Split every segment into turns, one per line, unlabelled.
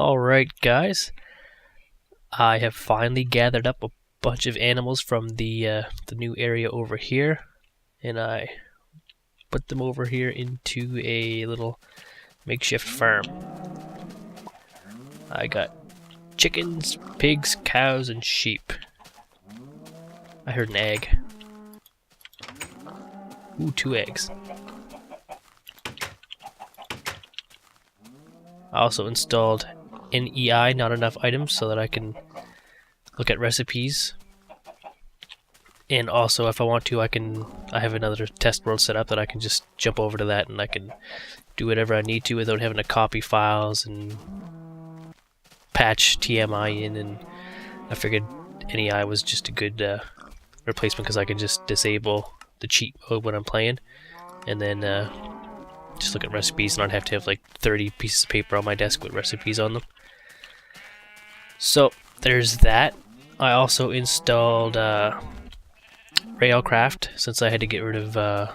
Alright guys, I have finally gathered up a bunch of animals from the new area over here, and I put them over here into a little makeshift farm. I got chickens, pigs, cows, and sheep. I heard an egg. Ooh, 2 eggs. I also installed NEI, not enough items, so that I can look at recipes. And also, if I want to, I have another test world set up that I can just jump over to that and I can do whatever I need to without having to copy files and patch TMI in. And I figured NEI was just a good replacement because I can just disable the cheat mode when I'm playing, and then just look at recipes and not have to have like 30 pieces of paper on my desk with recipes on them. So there's that. I also installed Railcraft since I had to get rid of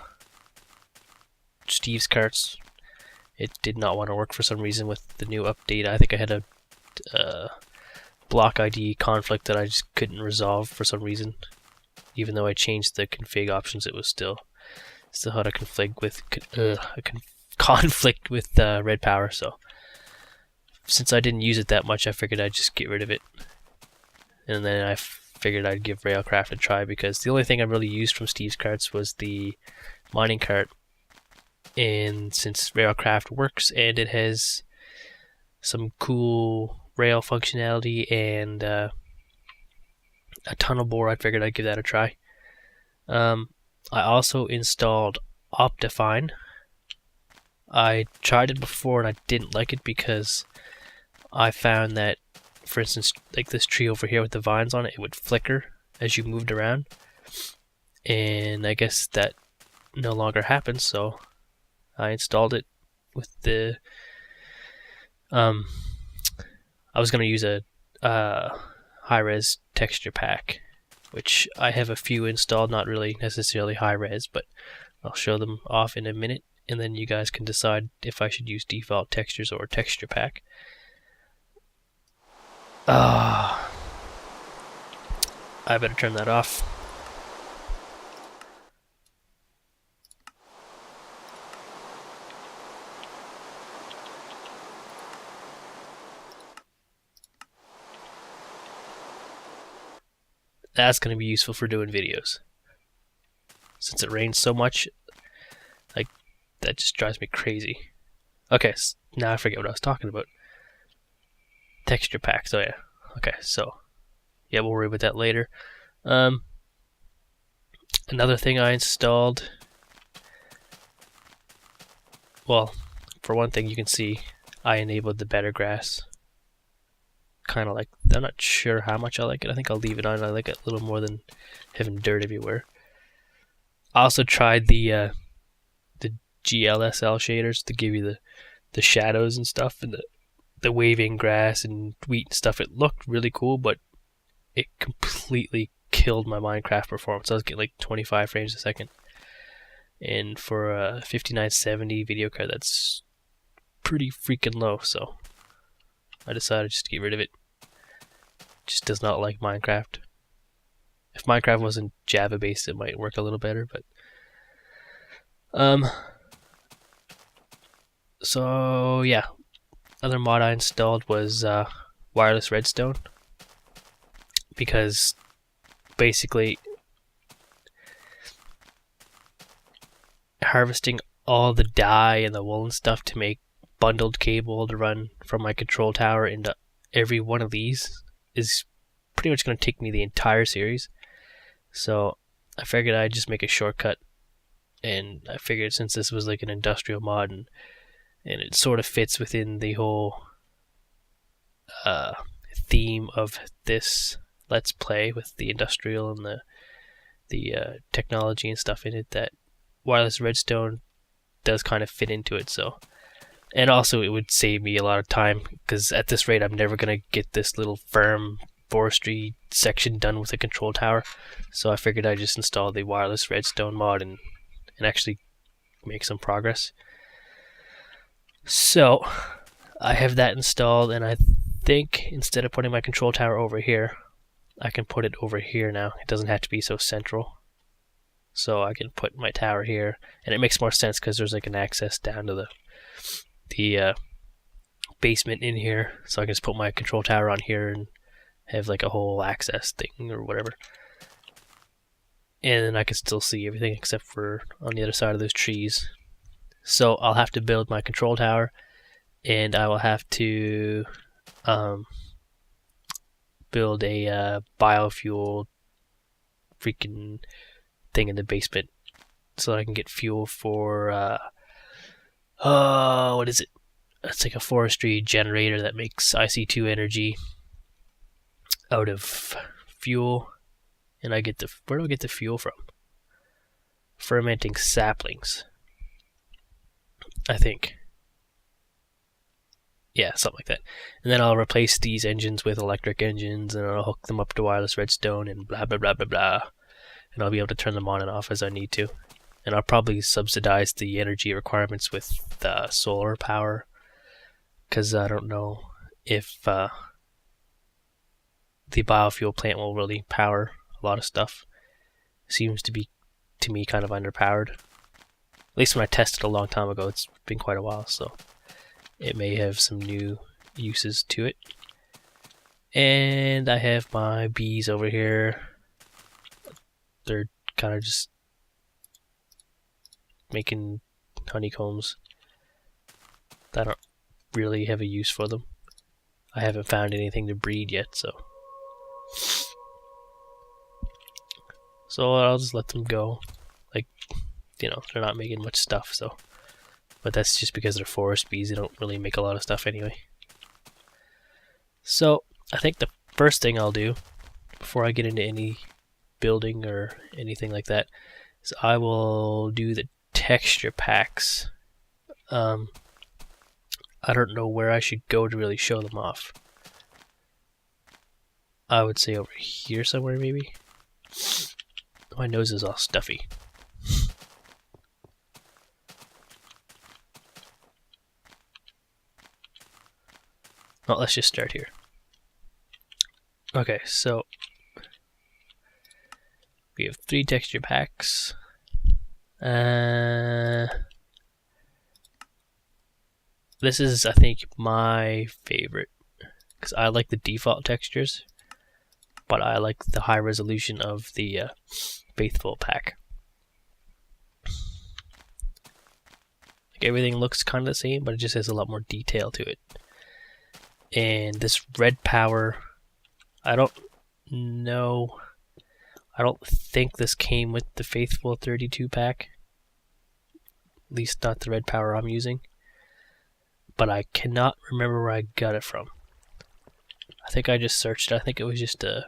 Steve's carts. It did not want to work for some reason with the new update. I think I had a block ID conflict that I just couldn't resolve for some reason. Even though I changed the config options, it was still had a conflict with red power. So since I didn't use it that much, I figured I'd just get rid of it. And then I figured I'd give Railcraft a try because the only thing I really used from Steve's carts was the mining cart. And since Railcraft works and it has some cool rail functionality and a tunnel bore, I figured I'd give that a try. I also installed Optifine. I tried it before and I didn't like it because I found that, for instance, like this tree over here with the vines on it, it would flicker as you moved around. And I guess that no longer happens, so I installed it with the... I was going to use a high-res texture pack, which I have a few installed, not really necessarily high-res, but I'll show them off in a minute, and then you guys can decide if I should use default textures or texture pack. I better turn that off. That's going to be useful for doing videos. Since it rains so much, like, that just drives me crazy. Okay, now I forget what I was talking about. Texture packs, oh yeah. Okay, so, yeah, we'll worry about that later. Another thing I installed, well, for one thing, you can see I enabled the better grass. Kind of like, I'm not sure how much I like it. I think I'll leave it on. I like it a little more than having dirt everywhere. I also tried the GLSL shaders to give you the shadows and stuff, and the waving grass and wheat and stuff. It looked really cool, but it completely killed my Minecraft performance. I was getting like 25 frames a second, and for a 5970 video card, that's pretty freaking low. So I decided just to get rid of it. Just does not like Minecraft. If Minecraft wasn't Java based, it might work a little better, but so yeah. Other mod I installed was wireless redstone, because basically harvesting all the dye and the wool and stuff to make bundled cable to run from my control tower into every one of these is pretty much going to take me the entire series. So I figured I'd just make a shortcut, and I figured since this was like an industrial mod and it sort of fits within the whole theme of this Let's Play with the industrial and the technology and stuff in it, that wireless redstone does kind of fit into it. So, and also it would save me a lot of time, because at this rate I'm never going to get this little farm forestry section done with a control tower. So I figured I'd just install the wireless redstone mod and actually make some progress. So I have that installed, and I think instead of putting my control tower over here, I can put it over here now. It doesn't have to be so central. So I can put my tower here, and it makes more sense because there's like an access down to the basement in here. So I can just put my control tower on here and have like a whole access thing or whatever. And then I can still see everything except for on the other side of those trees. So I'll have to build my control tower, and I will have to build a biofuel freaking thing in the basement so that I can get fuel for what is it? It's like a forestry generator that makes IC2 energy out of fuel. And I get the, where do I get the fuel from? Fermenting saplings, I think. Yeah, something like that. And then I'll replace these engines with electric engines, and I'll hook them up to wireless redstone and blah blah blah blah blah. And I'll be able to turn them on and off as I need to. And I'll probably subsidize the energy requirements with solar power, because I don't know if the biofuel plant will really power a lot of stuff. Seems to be, to me, kind of underpowered. At least when I tested a long time ago. It's been quite a while, so it may have some new uses to it. And I have my bees over here. They're kind of just making honeycombs. I don't really have a use for them. I haven't found anything to breed yet, so I'll just let them go. Like, you know, they're not making much stuff, so. But that's just because they're forest bees. They don't really make a lot of stuff anyway. So I think the first thing I'll do before I get into any building or anything like that is I will do the texture packs. I don't know where I should go to really show them off. I would say over here somewhere, maybe. My nose is all stuffy. Well, let's just start here. Okay, so we have 3 texture packs. This is, I think, my favorite, because I like the default textures, but I like the high resolution of the Faithful pack. Like, everything looks kind of the same, but it just has a lot more detail to it. And this red power, I don't know. I don't think this came with the Faithful 32 pack. At least not the red power I'm using. But I cannot remember where I got it from. I think I just searched it. I think it was just a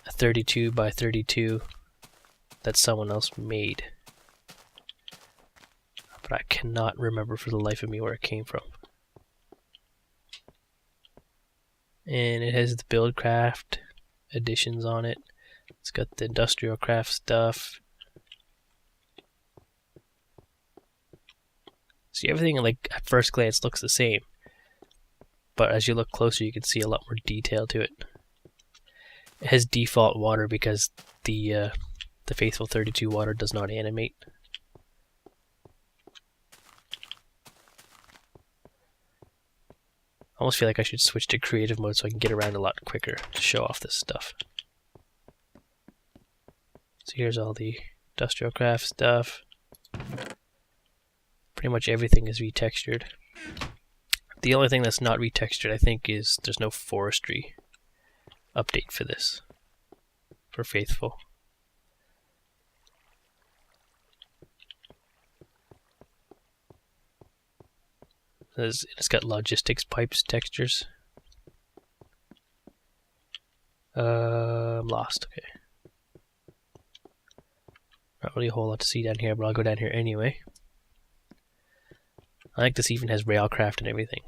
32 by 32 that someone else made. But I cannot remember for the life of me where it came from. And it has the Buildcraft editions on it. It's got the Industrial Craft stuff. See, everything, like, at first glance looks the same. But as you look closer, you can see a lot more detail to it. It has default water because the Faithful 32 water does not animate. I almost feel like I should switch to creative mode so I can get around a lot quicker to show off this stuff. So here's all the Industrial Craft stuff. Pretty much everything is retextured. The only thing that's not retextured, I think, is there's no forestry update for this, for Faithful. It's got logistics pipes textures. I'm lost. Okay. Not really a whole lot to see down here, but I'll go down here anyway. I think this even has railcraft and everything.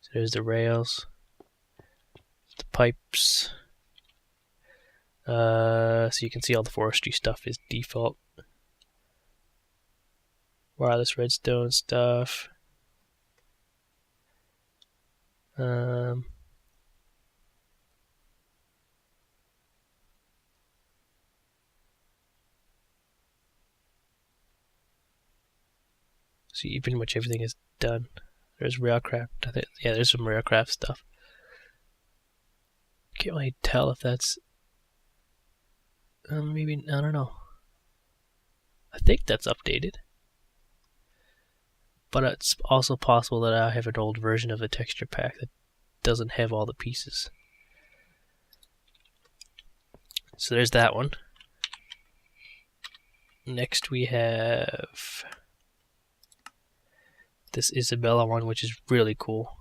So there's the rails, the pipes. So you can see all the forestry stuff is default. Wireless redstone stuff. Um, See, pretty much everything is done. There's railcraft. Yeah, there's some railcraft stuff. Can't really tell if that's. Maybe, I don't know. I think that's updated. But it's also possible that I have an old version of the texture pack that doesn't have all the pieces. So there's that one. Next we have this Isabella one, which is really cool.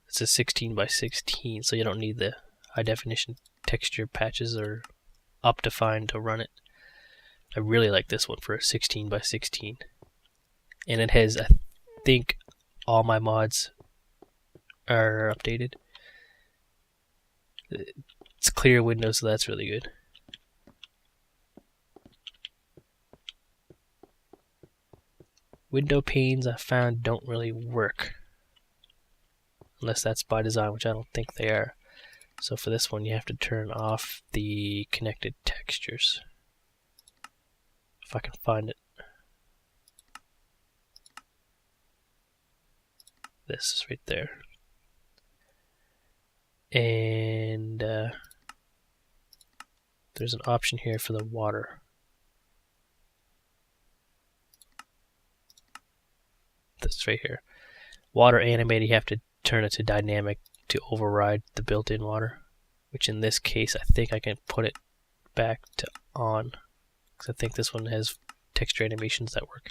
It's a 16 by 16, so you don't need the high definition texture patches or Optifine to run it. I really like this one for a 16 by 16. And it has, I think, all my mods are updated. It's clear window, so that's really good. Window panes I found don't really work. Unless that's by design, which I don't think they are. So for this one, you have to turn off the connected textures. If I can find it. This is right there. And there's an option here for the water. That's right here. Water animated, you have to turn it to dynamic to override the built-in water. Which in this case, I think I can put it back to on. Because I think this one has texture animations that work.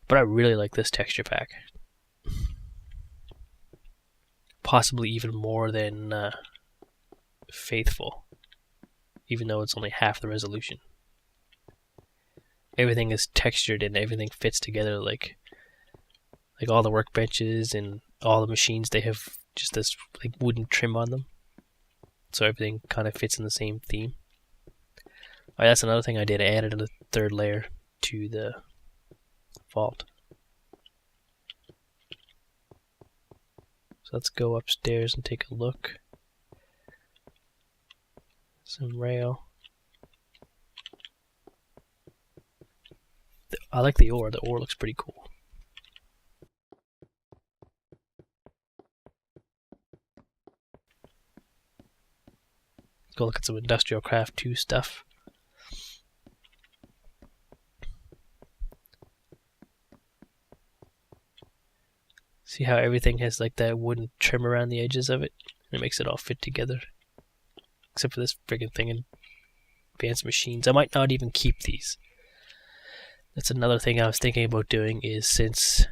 But I really like this texture pack. Possibly even more than Faithful. Even though it's only half the resolution. Everything is textured and everything fits together like all the workbenches and all the machines, they have just this like wooden trim on them. So everything kind of fits in the same theme. Alright, that's another thing I did. I added a third layer to the vault. So let's go upstairs and take a look. Some rail. I like the ore. The ore looks pretty cool. Let's go look at some Industrial Craft 2 stuff. See how everything has like that wooden trim around the edges of it? It makes it all fit together. Except for this friggin' thing in Advanced Machines. I might not even keep these. That's another thing I was thinking about doing, is since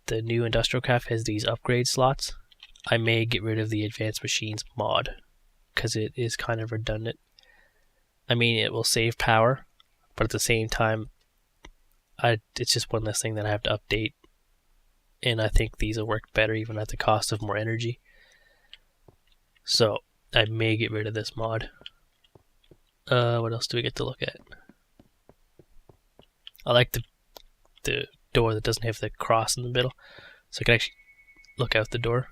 the new Industrial Craft has these upgrade slots, I may get rid of the Advanced Machines mod, because it is kind of redundant. I mean, it will save power, but at the same time, it's just one less thing that I have to update, and I think these will work better even at the cost of more energy. So, I may get rid of this mod. What else do we get to look at? I like the door that doesn't have the cross in the middle, so I can actually look out the door.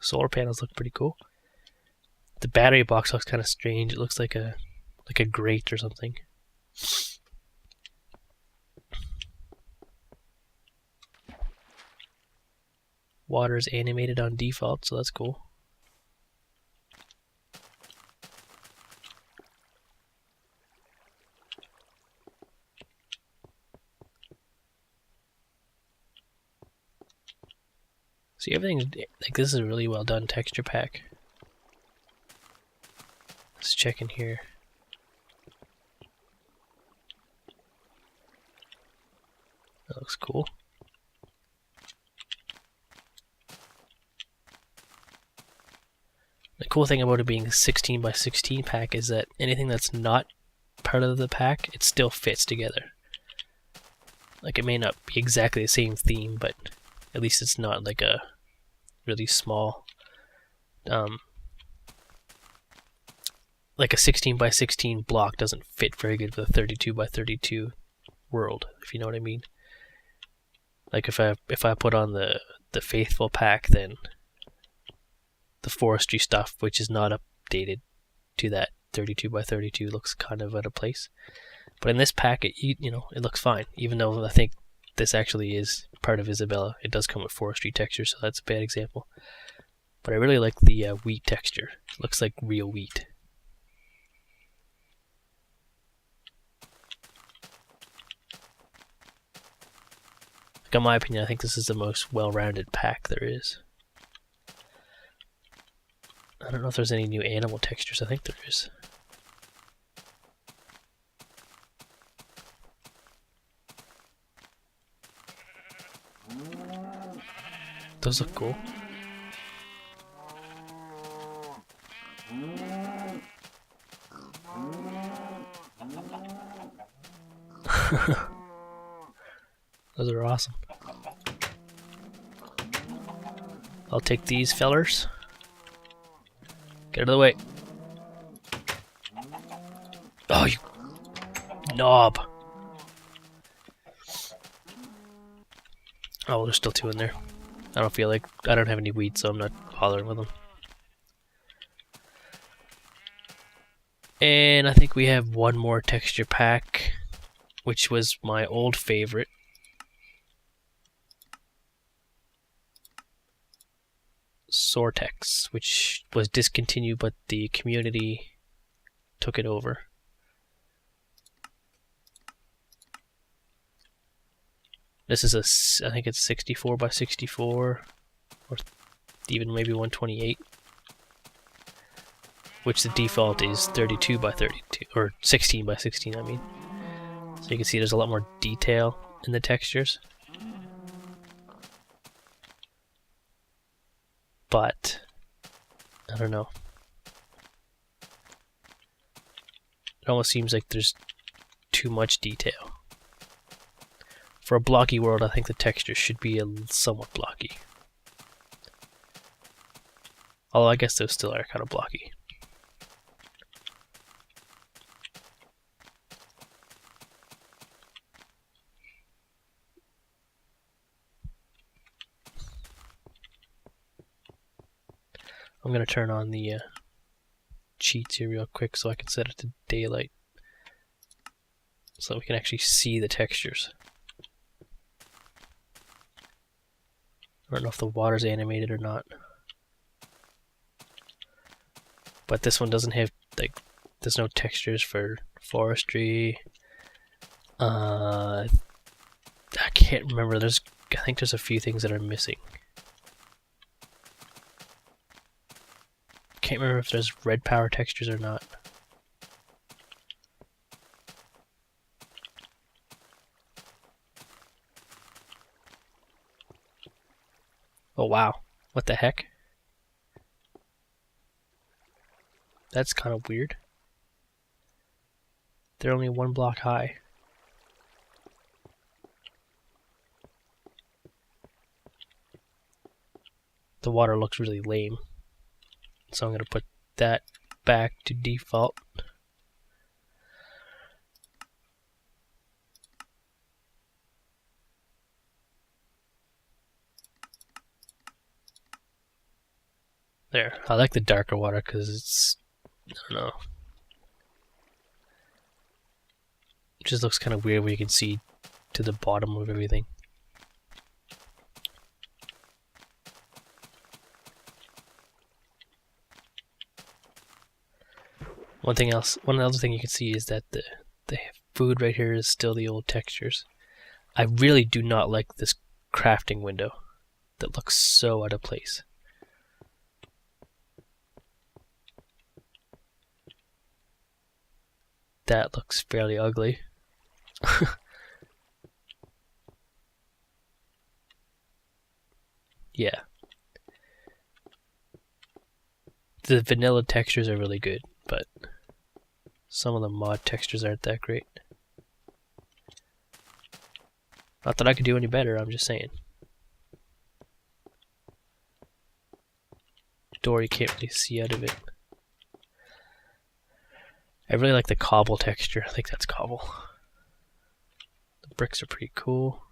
Solar panels look pretty cool. The battery box looks kind of strange. It looks like a grate or something. Water is animated on default, so that's cool. See, everything's like, this is a really well done texture pack. Let's check in here. That looks cool. The cool thing about it being a 16 by 16 pack is that anything that's not part of the pack, it still fits together. Like, it may not be exactly the same theme, but at least it's not like a really small, like a 16 by 16 block doesn't fit very good with a 32 by 32 world, if you know what I mean. Like, if I put on the Faithful pack, then the forestry stuff, which is not updated to that 32 by 32, looks kind of out of place. But in this pack, it looks fine. Even though I think this actually is part of Isabella, it does come with forestry texture, so that's a bad example. But I really like the wheat texture. It looks like real wheat. Like, in my opinion, I think this is the most well-rounded pack there is. I don't know if there's any new animal textures. I think there is. Those look cool. Those are awesome. I'll take these fellers. Get out of the way. Oh, you knob. Oh, well, there's still two in there. I don't have any weed, so I'm not bothering with them. And I think we have one more texture pack, which was my old favorite. Sortex, which was discontinued, but the community took it over. This is I think it's 64 by 64, or even maybe 128, which the default is 32 by 32, or 16 by 16, I mean. So you can see there's a lot more detail in the textures. But I don't know. It almost seems like there's too much detail. For a blocky world, I think the texture should be somewhat blocky. Although I guess those still are kind of blocky. I'm going to turn on the cheats here real quick so I can set it to daylight, so we can actually see the textures. I don't know if the water's animated or not, but this one doesn't have, like, there's no textures for forestry. I can't remember. I think there's a few things that are missing. Can't remember if there's red power textures or not. Oh wow, what the heck? That's kind of weird. They're only one block high. The water looks really lame. So I'm going to put that back to default. There. I like the darker water because it's, I don't know. It just looks kind of weird where you can see to the bottom of everything. One other thing you can see is that the food right here is still the old textures. I really do not like this crafting window. that looks so out of place. That looks fairly ugly. Yeah. The vanilla textures are really good, but some of the mod textures aren't that great. Not that I could do any better, I'm just saying. Door you can't really see out of it. I really like the cobble texture. I think that's cobble. The bricks are pretty cool.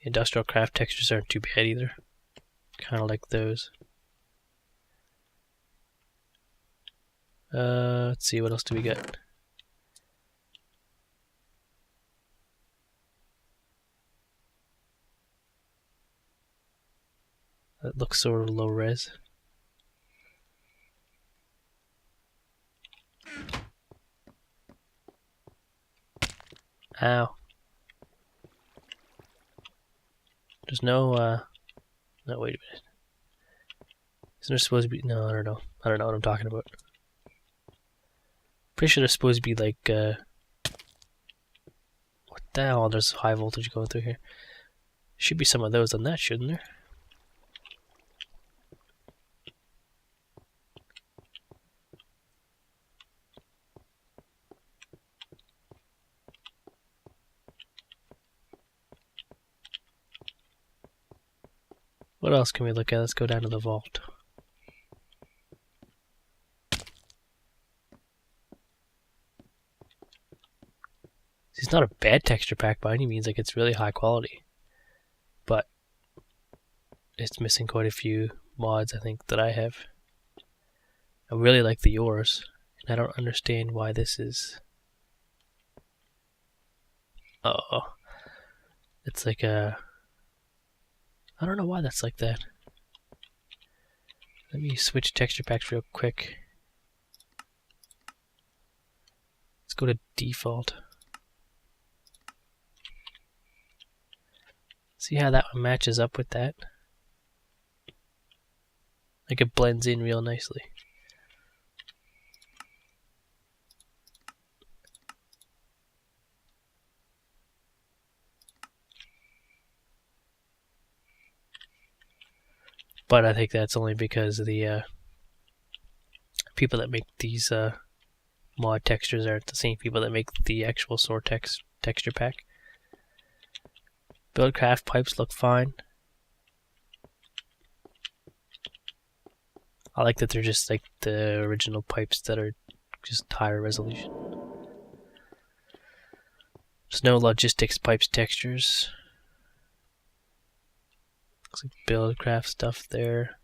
Industrial craft textures aren't too bad either. Kind of like those. Let's see, what else do we got? That looks sort of low res. Ow. There's no, no, wait a minute. Isn't there supposed to be, no, I don't know. I don't know what I'm talking about. Pretty sure there's supposed to be like, what the hell? There's high voltage going through here. Should be some of those on that, shouldn't there? What else can we look at? Let's go down to the vault. It's not a bad texture pack by any means, like it's really high quality. But it's missing quite a few mods, I think, that I have. I really like the yours, and I don't understand why this is... Uh-oh. It's like a... I don't know why that's like that. Let me switch texture packs real quick. Let's go to default. See how that one matches up with that? Like it blends in real nicely. But I think that's only because the people that make these mod textures aren't the same people that make the actual Sortex texture pack. Buildcraft pipes look fine. I like that they're just like the original pipes that are just higher resolution. There's no logistics pipes textures. Looks like Buildcraft stuff there.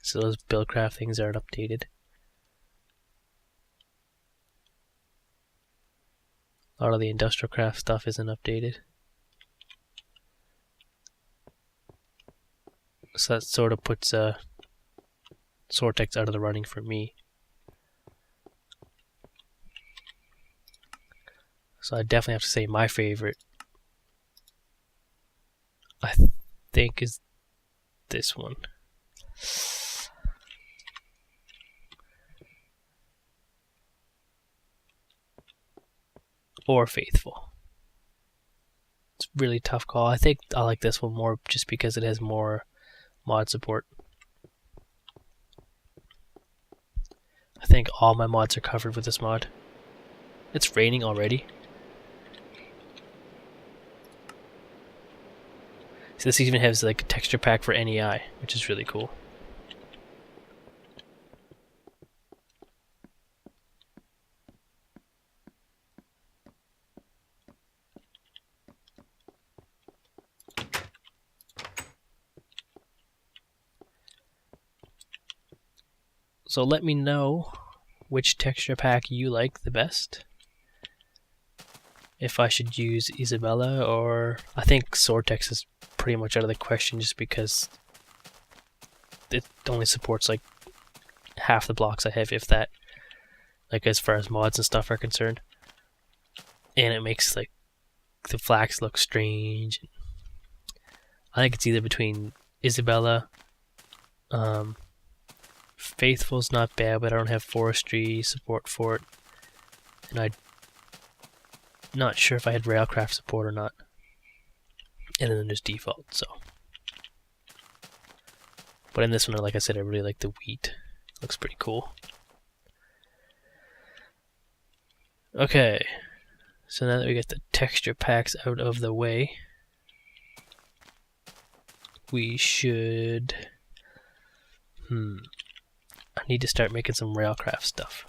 So those Buildcraft things aren't updated. A lot of the industrial craft stuff isn't updated. So that sort of puts Sortex out of the running for me. So I definitely have to say my favorite, I think, is this one. Or Faithful. It's a really tough call. I think I like this one more just because it has more mod support. I think all my mods are covered with this mod. It's raining already. So this even has like a texture pack for NEI, which is really cool. So let me know which texture pack you like the best. If I should use Isabella, or I think Sortex is pretty much out of the question just because it only supports like half the blocks I have, if that, like as far as mods and stuff are concerned. And it makes like the flags look strange. I think it's either between Isabella, Faithful's not bad, but I don't have forestry support for it, and I'm not sure if I had railcraft support or not. And then there's default. So, but in this one, like I said, I really like the wheat. It looks pretty cool. Okay, so now that we get the texture packs out of the way, we should. I need to start making some railcraft stuff.